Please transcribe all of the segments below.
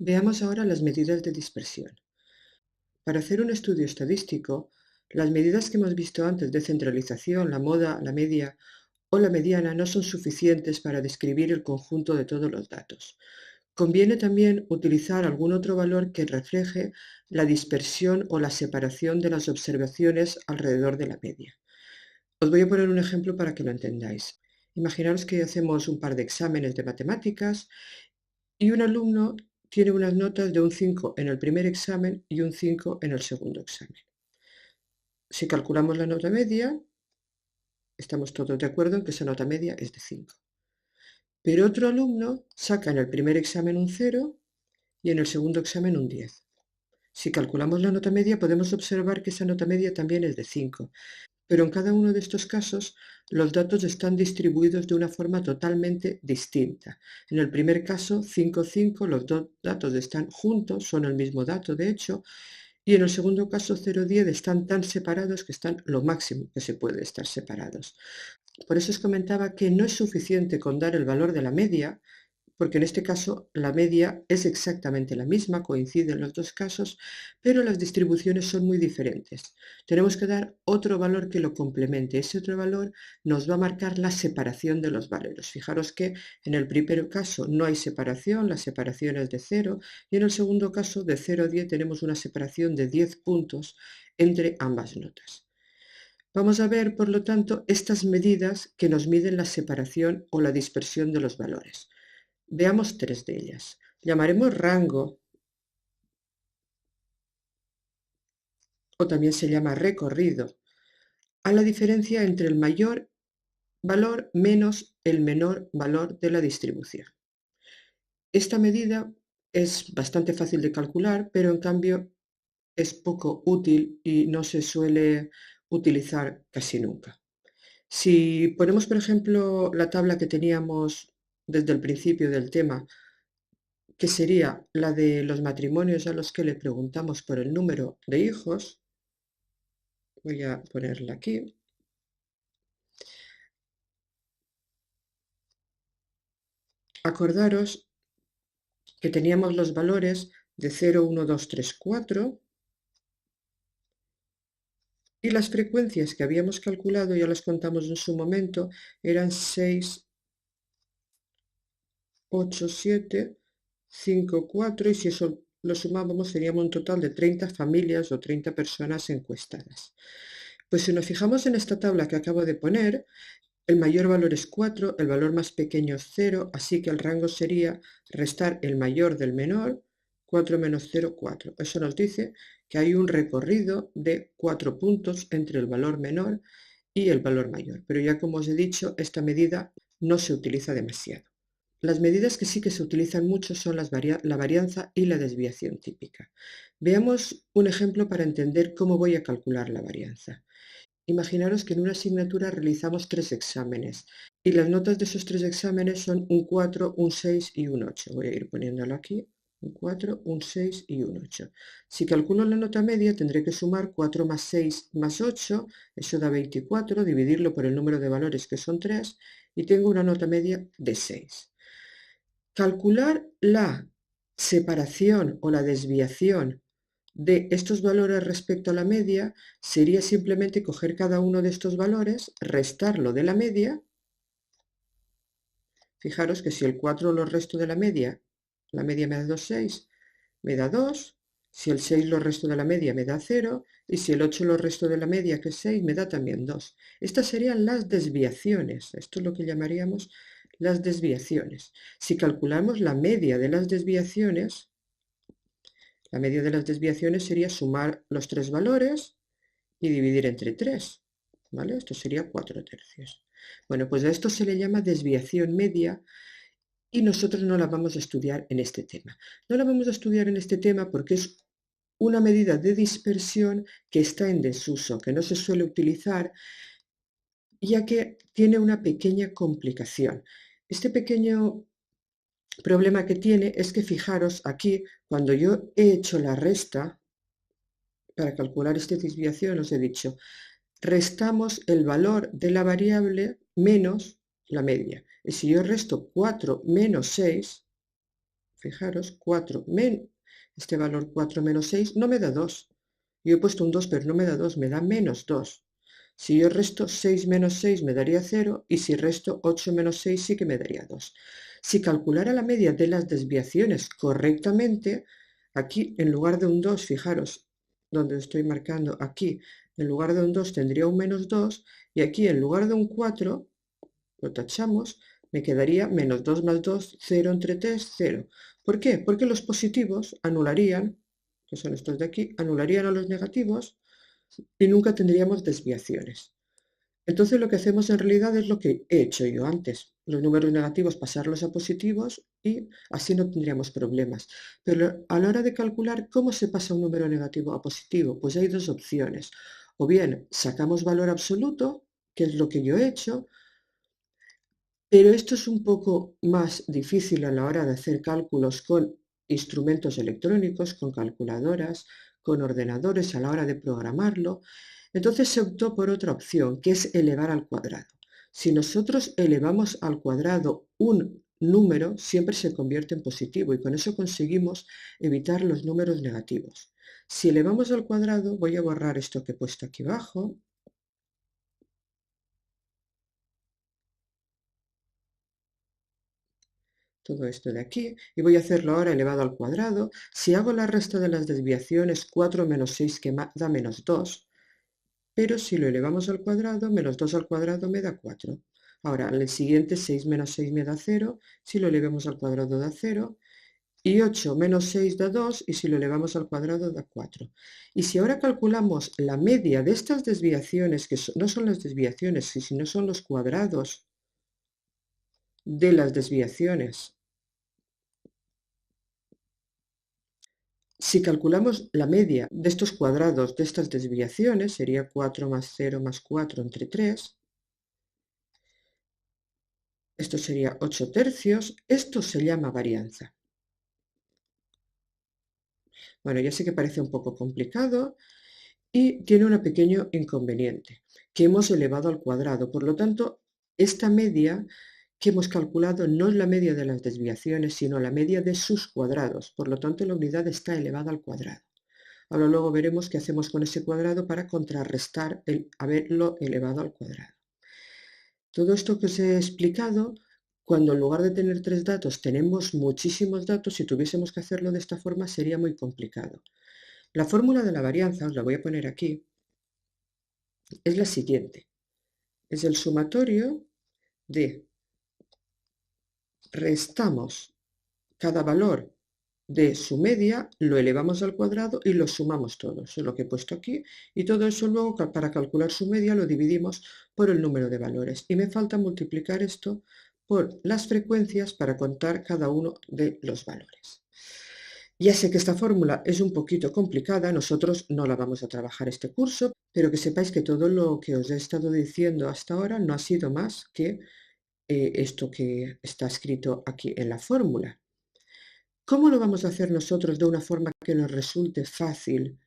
Veamos ahora las medidas de dispersión. Para hacer un estudio estadístico, las medidas que hemos visto antes de centralización, la moda, la media o la mediana no son suficientes para describir el conjunto de todos los datos. Conviene también utilizar algún otro valor que refleje la dispersión o la separación de las observaciones alrededor de la media. Os voy a poner un ejemplo para que lo entendáis. Imaginaros que hacemos un par de exámenes de matemáticas y un alumno tiene unas notas de un 5 en el primer examen y un 5 en el segundo examen. Si calculamos la nota media, estamos todos de acuerdo en que esa nota media es de 5. Pero otro alumno saca en el primer examen un 0 y en el segundo examen un 10. Si calculamos la nota media, podemos observar que esa nota media también es de 5, pero en cada uno de estos casos los datos están distribuidos de una forma totalmente distinta. En el primer caso, 5, 5, los dos datos están juntos, son el mismo dato de hecho, y en el segundo caso, 0, 10, están tan separados que están lo máximo que se puede estar separados. Por eso os comentaba que no es suficiente con dar el valor de la media, porque en este caso la media es exactamente la misma, coincide en los dos casos, pero las distribuciones son muy diferentes. Tenemos que dar otro valor que lo complemente. Ese otro valor nos va a marcar la separación de los valores. Fijaros que en el primer caso no hay separación, la separación es de 0, y en el segundo caso de 0 a 10 tenemos una separación de 10 puntos entre ambas notas. Vamos a ver, por lo tanto, estas medidas que nos miden la separación o la dispersión de los valores. Veamos tres de ellas. Llamaremos rango, o también se llama recorrido, a la diferencia entre el mayor valor menos el menor valor de la distribución. Esta medida es bastante fácil de calcular, pero en cambio es poco útil y no se suele utilizar casi nunca. Si ponemos, por ejemplo, la tabla que teníamos desde el principio del tema, que sería la de los matrimonios a los que le preguntamos por el número de hijos, voy a ponerla aquí. Acordaros que teníamos los valores de 0, 1, 2, 3, 4 y las frecuencias que habíamos calculado, ya las contamos en su momento, eran 6, 8, 7, 5, 4 y si eso lo sumábamos seríamos un total de 30 familias o 30 personas encuestadas. Pues si nos fijamos en esta tabla que acabo de poner, el mayor valor es 4, el valor más pequeño es 0, así que el rango sería restar el mayor del menor, 4 menos 0, 4. Eso nos dice que hay un recorrido de 4 puntos entre el valor menor y el valor mayor. Pero ya como os he dicho, esta medida no se utiliza demasiado. Las medidas que sí que se utilizan mucho son la varianza y la desviación típica. Veamos un ejemplo para entender cómo voy a calcular la varianza. Imaginaros que en una asignatura realizamos 3 exámenes y las notas de esos 3 exámenes son un 4, un 6 y un 8. Voy a ir poniéndolo aquí, un 4, un 6 y un 8. Si calculo la nota media tendré que sumar 4 más 6 más 8, eso da 24, dividirlo por el número de valores que son 3 y tengo una nota media de 6. Calcular la separación o la desviación de estos valores respecto a la media sería simplemente coger cada uno de estos valores, restarlo de la media. Fijaros que si el 4 lo resto de la media me da 2,6, me da 2. Si el 6 lo resto de la media me da 0. Y si el 8 lo resto de la media, que es 6, me da también 2. Estas serían las desviaciones. Esto es lo que llamaríamos las desviaciones. Si calculamos la media de las desviaciones, la media de las desviaciones sería sumar los tres valores y dividir entre 3, ¿vale? Esto sería 4 tercios. Bueno, pues a esto se le llama desviación media y nosotros no la vamos a estudiar en este tema. No la vamos a estudiar en este tema porque es una medida de dispersión que está en desuso, que no se suele utilizar, ya que tiene una pequeña complicación. Este pequeño problema que tiene es que fijaros aquí, cuando yo he hecho la resta, para calcular esta desviación os he dicho, restamos el valor de la variable menos la media. Y si yo resto 4 menos 6, Fijaros, este valor 4 menos 6 no me da 2. Yo he puesto un 2, pero no me da 2, me da menos 2. Si yo resto 6 menos 6 me daría 0, y si resto 8 menos 6 sí que me daría 2. Si calculara la media de las desviaciones correctamente, aquí en lugar de un 2, fijaros donde estoy marcando aquí, en lugar de un 2 tendría un menos 2, y aquí en lugar de un 4, lo tachamos, me quedaría menos 2 más 2, 0 entre 3, 0. ¿Por qué? Porque los positivos anularían, que son estos de aquí, anularían a los negativos y nunca tendríamos desviaciones. Entonces lo que hacemos en realidad es lo que he hecho yo antes, los números negativos pasarlos a positivos y así no tendríamos problemas. Pero a la hora de calcular cómo se pasa un número negativo a positivo, pues hay dos opciones. O bien sacamos valor absoluto, que es lo que yo he hecho, pero esto es un poco más difícil a la hora de hacer cálculos con instrumentos electrónicos, con calculadoras, con ordenadores a la hora de programarlo. Entonces se optó por otra opción, que es elevar al cuadrado. Si nosotros elevamos al cuadrado un número, siempre se convierte en positivo y con eso conseguimos evitar los números negativos. Si elevamos al cuadrado, voy a borrar esto que he puesto aquí abajo. Todo esto de aquí, y voy a hacerlo ahora elevado al cuadrado. Si hago la resta de las desviaciones, 4 menos 6 que da menos 2, pero si lo elevamos al cuadrado, menos 2 al cuadrado me da 4. Ahora, el siguiente, 6 menos 6 me da 0, si lo elevamos al cuadrado da 0, y 8 menos 6 da 2, y si lo elevamos al cuadrado da 4. Y si ahora calculamos la media de estas desviaciones, que no son las desviaciones, sino son los cuadrados de las desviaciones, si calculamos la media de estos cuadrados de estas desviaciones, sería 4 más 0 más 4 entre 3. Esto sería 8 tercios. Esto se llama varianza. Bueno, ya sé que parece un poco complicado y tiene un pequeño inconveniente, que hemos elevado al cuadrado. Por lo tanto, esta media que hemos calculado no es la media de las desviaciones, sino la media de sus cuadrados. Por lo tanto, la unidad está elevada al cuadrado. Ahora luego veremos qué hacemos con ese cuadrado para contrarrestar el haberlo elevado al cuadrado. Todo esto que os he explicado, cuando en lugar de tener 3 datos tenemos muchísimos datos, si tuviésemos que hacerlo de esta forma sería muy complicado. La fórmula de la varianza, os la voy a poner aquí, es la siguiente. Es el sumatorio de restamos cada valor de su media, lo elevamos al cuadrado y lo sumamos todo. Eso es lo que he puesto aquí. Y todo eso luego, para calcular su media, lo dividimos por el número de valores. Y me falta multiplicar esto por las frecuencias para contar cada uno de los valores. Ya sé que esta fórmula es un poquito complicada, nosotros no la vamos a trabajar este curso, pero que sepáis que todo lo que os he estado diciendo hasta ahora no ha sido más que esto que está escrito aquí en la fórmula. ¿Cómo lo vamos a hacer nosotros de una forma que nos resulte fácil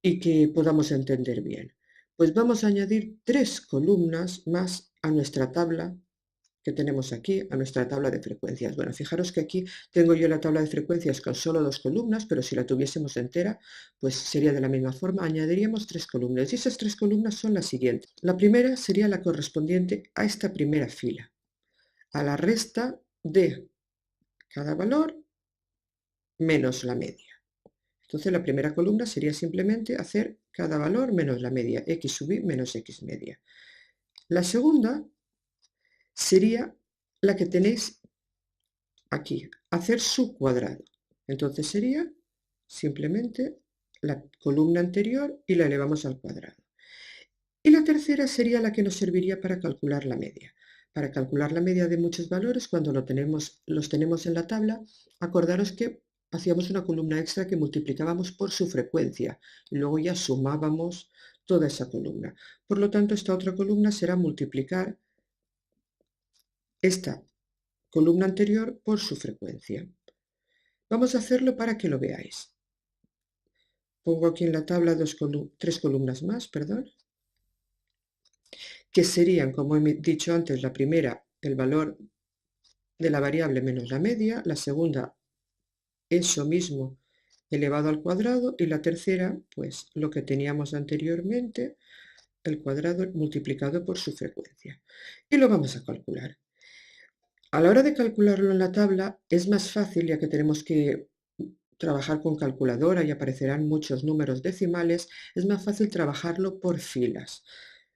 y que podamos entender bien? Pues vamos a añadir 3 columnas más a nuestra tabla que tenemos aquí, a nuestra tabla de frecuencias. Bueno, fijaros que aquí tengo yo la tabla de frecuencias con solo 2 columnas, pero si la tuviésemos entera, pues sería de la misma forma, añadiríamos 3 columnas. Y esas 3 columnas son las siguientes. La primera sería la correspondiente a esta primera fila, a la resta de cada valor menos la media. Entonces la primera columna sería simplemente hacer cada valor menos la media, x sub i menos x media. La segunda sería la que tenéis aquí, hacer su cuadrado. Entonces sería simplemente la columna anterior y la elevamos al cuadrado. Y la tercera sería la que nos serviría para calcular la media. Para calcular la media de muchos valores, cuando los tenemos en la tabla, acordaros que hacíamos una columna extra que multiplicábamos por su frecuencia y luego ya sumábamos toda esa columna. Por lo tanto, esta otra columna será multiplicar esta columna anterior por su frecuencia. Vamos a hacerlo para que lo veáis. Pongo aquí en la tabla 3 columnas más, perdón, que serían, como he dicho antes, la primera, el valor de la variable menos la media, la segunda eso mismo elevado al cuadrado y la tercera, pues lo que teníamos anteriormente, el cuadrado multiplicado por su frecuencia. Y lo vamos a calcular. A la hora de calcularlo en la tabla es más fácil, ya que tenemos que trabajar con calculadora y aparecerán muchos números decimales, es más fácil trabajarlo por filas.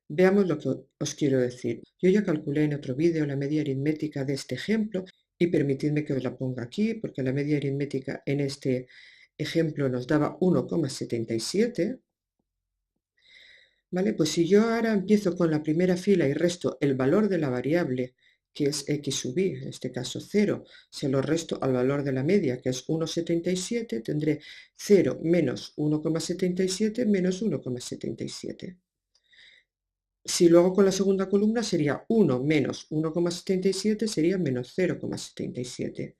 Veamos lo que os quiero decir. Yo ya calculé en otro vídeo la media aritmética de este ejemplo y permitidme que os la ponga aquí, porque la media aritmética en este ejemplo nos daba 1,77. ¿Vale? Pues si yo ahora empiezo con la primera fila y resto el valor de la variable, que es x sub i, en este caso 0, se lo resto al valor de la media, que es 1,77, tendré 0 menos 1,77 menos 1,77. Si lo hago con la segunda columna sería 1 menos 1,77 sería menos 0,77.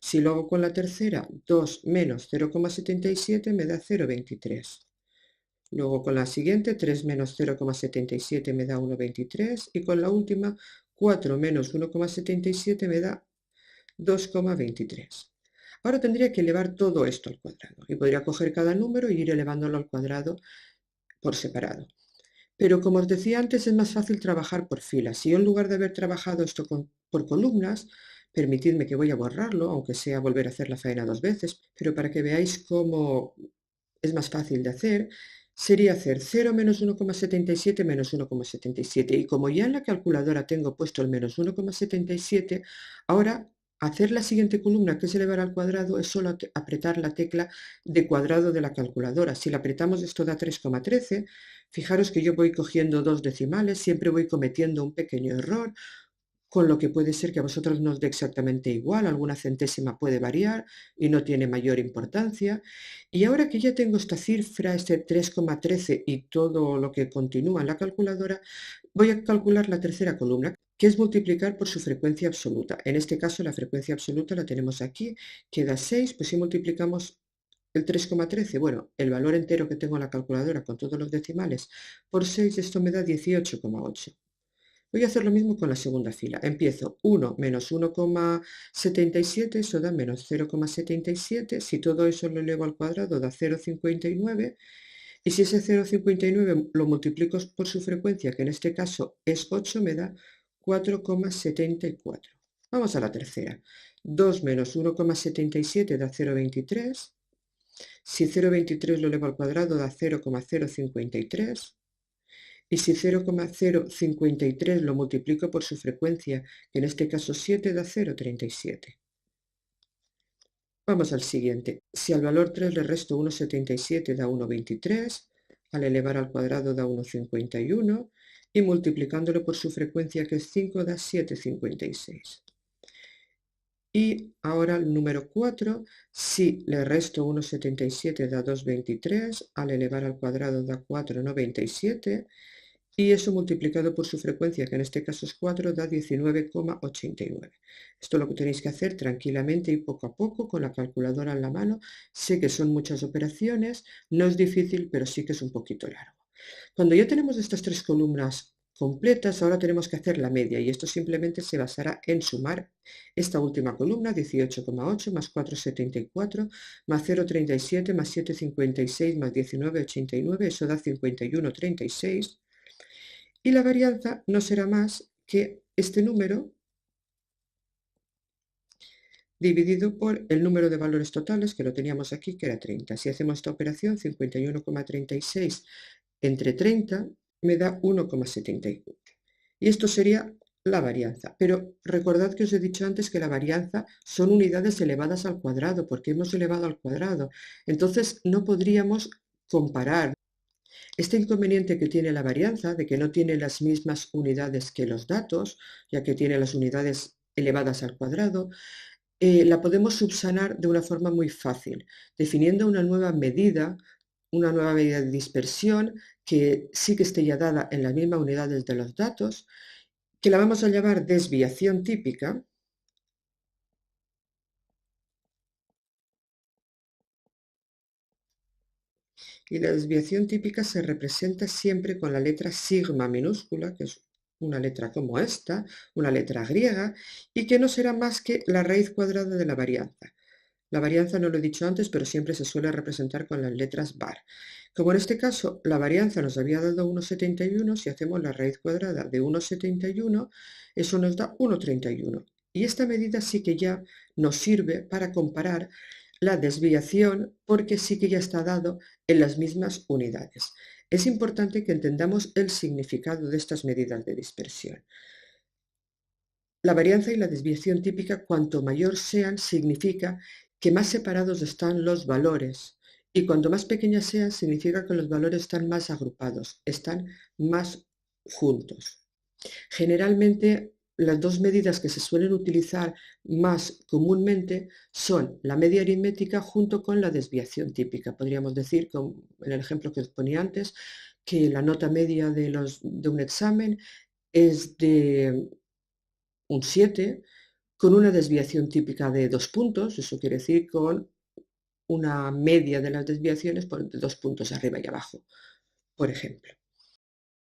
Si lo hago con la tercera, 2 menos 0,77 me da 0,23. Luego con la siguiente, 3 menos 0,77 me da 1,23 y con la última, 4 menos 1,77 me da 2,23. Ahora tendría que elevar todo esto al cuadrado y podría coger cada número y ir elevándolo al cuadrado por separado. Pero como os decía antes, es más fácil trabajar por filas. Si yo en lugar de haber trabajado esto por columnas, permitidme que voy a borrarlo, aunque sea volver a hacer la faena dos veces, pero para que veáis cómo es más fácil de hacer, sería hacer 0 menos 1,77 menos 1,77. Y como ya en la calculadora tengo puesto el menos 1,77, ahora hacer la siguiente columna, que es elevar al cuadrado, es solo apretar la tecla de cuadrado de la calculadora. Si la apretamos esto da 3,13. Fijaros que yo voy cogiendo dos decimales, siempre voy cometiendo un pequeño error, con lo que puede ser que a vosotros no os dé exactamente igual, alguna centésima puede variar y no tiene mayor importancia. Y ahora que ya tengo esta cifra, este 3,13 y todo lo que continúa en la calculadora, voy a calcular la tercera columna, que es multiplicar por su frecuencia absoluta. En este caso la frecuencia absoluta la tenemos aquí, que da 6, pues si multiplicamos el 3,13, bueno, el valor entero que tengo en la calculadora con todos los decimales por 6, esto me da 18,8. Voy a hacer lo mismo con la segunda fila. Empiezo 1 menos 1,77, eso da menos 0,77. Si todo eso lo elevo al cuadrado da 0,59. Y si ese 0,59 lo multiplico por su frecuencia, que en este caso es 8, me da 4,74. Vamos a la tercera. 2 menos 1,77 da 0,23. Si 0,23 lo elevo al cuadrado da 0,053. Y si 0,053 lo multiplico por su frecuencia, que en este caso 7 da 0,37. Vamos al siguiente. Si al valor 3 le resto 1,77 da 1,23, al elevar al cuadrado da 1,51 y multiplicándolo por su frecuencia, que es 5, da 7,56. Y ahora el número 4, si le resto 1,77 da 2,23, al elevar al cuadrado da 4,97 y eso multiplicado por su frecuencia, que en este caso es 4, da 19,89. Esto lo que tenéis que hacer tranquilamente y poco a poco con la calculadora en la mano. Sé que son muchas operaciones, no es difícil, pero sí que es un poquito largo. Cuando ya tenemos estas tres columnas completas, ahora tenemos que hacer la media y esto simplemente se basará en sumar esta última columna, 18,8 más 4,74 más 0,37 más 7,56 más 19,89, eso da 51,36 y la varianza no será más que este número dividido por el número de valores totales, que lo teníamos aquí, que era 30. Si hacemos esta operación, 51,36 entre 30 me da 1,74. Y esto sería la varianza. Pero recordad que os he dicho antes que la varianza son unidades elevadas al cuadrado, porque hemos elevado al cuadrado. Entonces no podríamos comparar este inconveniente que tiene la varianza, de que no tiene las mismas unidades que los datos, ya que tiene las unidades elevadas al cuadrado, la podemos subsanar de una forma muy fácil, definiendo una nueva medida de dispersión que sí que esté ya dada en las mismas unidades de los datos, que la vamos a llamar desviación típica. Y la desviación típica se representa siempre con la letra sigma minúscula, que es una letra como esta, una letra griega, y que no será más que la raíz cuadrada de la varianza. La varianza no lo he dicho antes, pero siempre se suele representar con las letras bar. Como en este caso la varianza nos había dado 1,71, si hacemos la raíz cuadrada de 1,71, eso nos da 1,31. Y esta medida sí que ya nos sirve para comparar la desviación porque sí que ya está dado en las mismas unidades. Es importante que entendamos el significado de estas medidas de dispersión. La varianza y la desviación típica, cuanto mayor sean, significa que más separados están los valores, y cuanto más pequeñas sean, significa que los valores están más agrupados, están más juntos. Generalmente, las dos medidas que se suelen utilizar más comúnmente son la media aritmética junto con la desviación típica. Podríamos decir, como en el ejemplo que os ponía antes, que la nota media de un examen es de un 7 con una desviación típica de 2 puntos, eso quiere decir con una media de las desviaciones por 2 puntos arriba y abajo, por ejemplo.